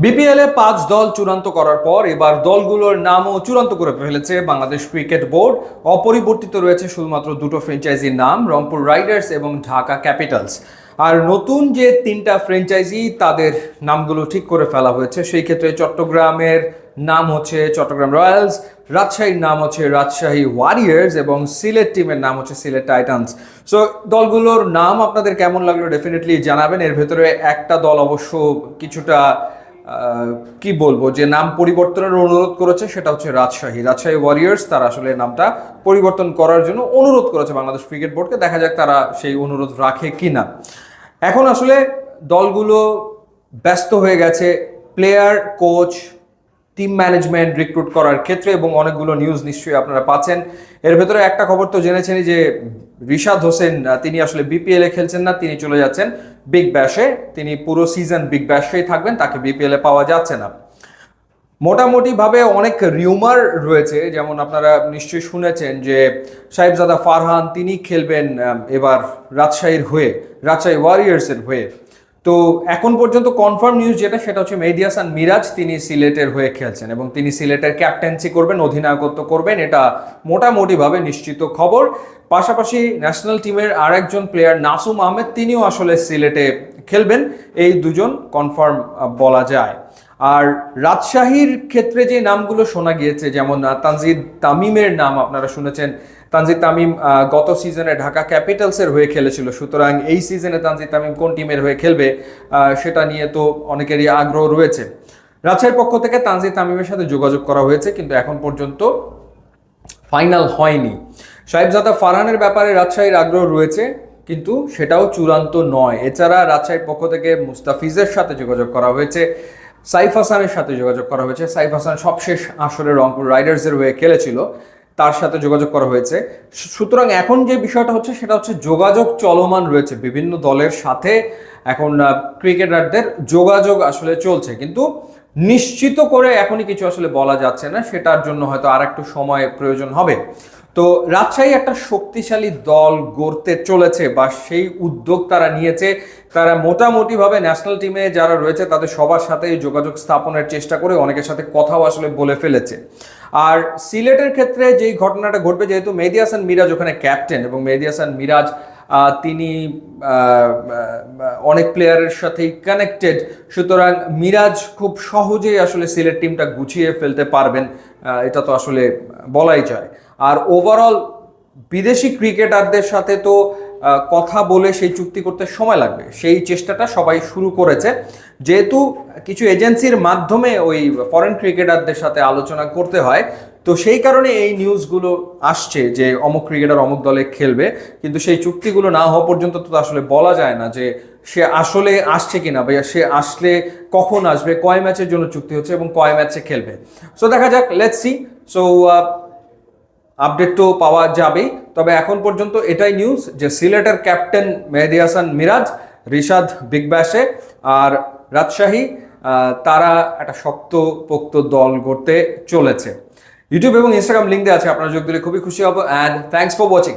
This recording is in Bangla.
বিপিএল এ 5 দল চূড়ান্ত করার পর এবার দলগুলোর নামও চূড়ান্ত করে ফেলেছে বাংলাদেশ ক্রিকেট বোর্ড। অপরিবর্তিত রয়েছে শুধুমাত্র দুটো ফ্র্যাঞ্চাইজির নাম, রংপুর রাইডার্স এবং ঢাকা ক্যাপিটালস। আর নতুন যে তিনটা ফ্র্যাঞ্চাইজি তাদের নামগুলো ঠিক করে ফেলা হয়েছে। সেই ক্ষেত্রে চট্টগ্রামের নাম হচ্ছে চট্টগ্রাম রয়্যালস, রাজশাহীর নাম হচ্ছে রাজশাহী ওয়ারিয়ার্স এবং সিলেট টিমের নাম হচ্ছে সিলেট টাইটান্স। সো দলগুলোর নাম আপনাদের কেমন লাগলো ডেফিনেটলি জানাবেন। এর ভেতরে একটা দল অবশ্য কিছুটা কি বলবো যে নাম পরিবর্তনের অনুরোধ করেছে, সেটা হচ্ছে রাজশাহী ওয়ারিয়ার্স। তারা আসলে নামটা পরিবর্তন করার জন্য অনুরোধ করেছে বাংলাদেশ ক্রিকেট বোর্ডকে। দেখা যাক তারা সেই অনুরোধ রাখে কিনা। এখন আসলে দলগুলো ব্যস্ত হয়ে গেছে player, coach, team management recruit করার ক্ষেত্রে এবং অনেকগুলো নিউজ নিশ্চয়ই আপনারা পাচ্ছেন। এর ভেতরে একটা খবর তো জেনেছেনই যে রিশাদ হোসেন তিনি আসলে বিপিএল এ খেলছেন না, তিনি চলে যাচ্ছেন বিগ ব্যাশে। তিনি পুরো সিজন বিগ ব্যাশেই থাকবেন, তাকে বিপিএল এ পাওয়া যাচ্ছে না। মোটামুটি ভাবে অনেক রিউমার রয়েছে, যেমন আপনারা নিশ্চয়ই শুনেছেন যে সাহেবজাদা ফারহান তিনি খেলবেন এবার রাজশাহীর হয়ে, রাজশাহী ওয়ারিয়ার্সের হয়ে। তো এখন পর্যন্ত কনফার্ম নিউজ যেটা, সেটা হচ্ছে মেহেদী হাসান মিরাজ তিনি সিলেটের হয়ে খেলছেন এবং তিনি সিলেটের ক্যাপ্টেন্সি করবেন, অধিনায়কত্ব করবেন, এটা মোটামুটিভাবে নিশ্চিত খবর। পাশাপাশি ন্যাশনাল টিমের আরেকজন প্লেয়ার নাসুম আহমেদ তিনিও আসলে সিলেটে খেলবেন। এই দুজন কনফার্ম বলা যায়। আর রাজশাহীর ক্ষেত্রে যে নামগুলো শোনা গিয়েছে, যেমন তানজিদ তামিমের নাম আপনারা শুনেছেন। তানজিদ তামিম গত সিজনে ঢাকা ক্যাপিটালসের হয়ে খেলেছিল, সুতরাং এই সিজনে তানজিদ তামিম কোন টিমের হয়ে খেলবে সেটা নিয়ে তো অনেকেরই আগ্রহ রয়েছে। রাজশাহীর পক্ষ থেকে তানজিদ তামিমের সাথে যোগাযোগ করা হয়েছে, কিন্তু এখন পর্যন্ত ফাইনাল হয়নি। সাহেবজাদা ফারহানের ব্যাপারে রাজশাহীর আগ্রহ রয়েছে, কিন্তু সেটাও চূড়ান্ত নয়। এছাড়া রাজশাহীর পক্ষ থেকে মুস্তাফিজের সাথে যোগাযোগ করা হয়েছে, সাইফ হাসানের সাথে যোগাযোগ করা হয়েছে। সাইফ হাসান সবশেষ আসলে রংপুর রাইডার্সের হয়ে খেলেছিল, তার সাথে যোগাযোগ করা হয়েছে। সুতরাং এখন যে বিষয়টা হচ্ছে সেটা হচ্ছে যোগাযোগ চলমান রয়েছে বিভিন্ন দলের সাথে। এখন ক্রিকেটারদের যোগাযোগ আসলে চলছে, কিন্তু নিশ্চিত করে এখনই কিছু আসলে বলা যাচ্ছে না, সেটার জন্য হয়তো আর একটু সময় প্রয়োজন হবে। তো রাজশাহী একটা শক্তিশালী দল গড়তে চলেছে বা সেই উদ্যোগ তারা নিয়েছে। তারা মোটামুটিভাবে ন্যাশনাল টিমে যারা রয়েছে তাদের সবার সাথে যোগাযোগ স্থাপনের চেষ্টা করে অনেকের সাথে কথাও আসলে বলে ফেলেছে। আর সিলেটের ক্ষেত্রে যেই ঘটনাটা ঘটবে, যেহেতু মেহেদী হাসান মিরাজ ওখানে ক্যাপ্টেন এবং মেহেদী হাসান মিরাজ তিনি অনেক প্লেয়ারের সাথেই কানেক্টেড, সুতরাং মিরাজ খুব সহজেই আসলে সিলেট টিমটা গুছিয়ে ফেলতে পারবেন, এটা তো আসলে বলাই যায়। আর ওভারঅল বিদেশি ক্রিকেটারদের সাথে তো কথা বলে সেই চুক্তি করতে সময় লাগবে, সেই চেষ্টাটা সবাই শুরু করেছে। যেহেতু কিছু এজেন্সির মাধ্যমে ওই ফরেন ক্রিকেটারদের সাথে আলোচনা করতে হয়, তো সেই কারণে এই নিউজগুলো আসছে যে অমুক ক্রিকেটার অমুক দলে খেলবে, কিন্তু সেই চুক্তিগুলো না হওয়া পর্যন্ত তো আসলে বলা যায় না যে সে আসলে আসছে কিনা, বা সে আসলে কখন আসবে, কয় ম্যাচের জন্য চুক্তি হচ্ছে এবং কয় ম্যাচে খেলবে। সো দেখা যাক, লেটস সি। সো আপডেট তো পাওয়া যাবেই, তবে এখন পর্যন্ত এটাই নিউজ যে সিলেটের ক্যাপ্টেন মেহেদী হাসান মিরাজ, রিশাদ বিগ ব্যাশে, আর রাজশাহী তারা একটা শক্তপোক্ত দল গড়তে চলেছে। ইউটিউব এবং ইনস্টাগ্রাম লিঙ্ক দেওয়া আছে, আপনারা যোগ দিলে খুবই খুশি হব। And thanks for watching.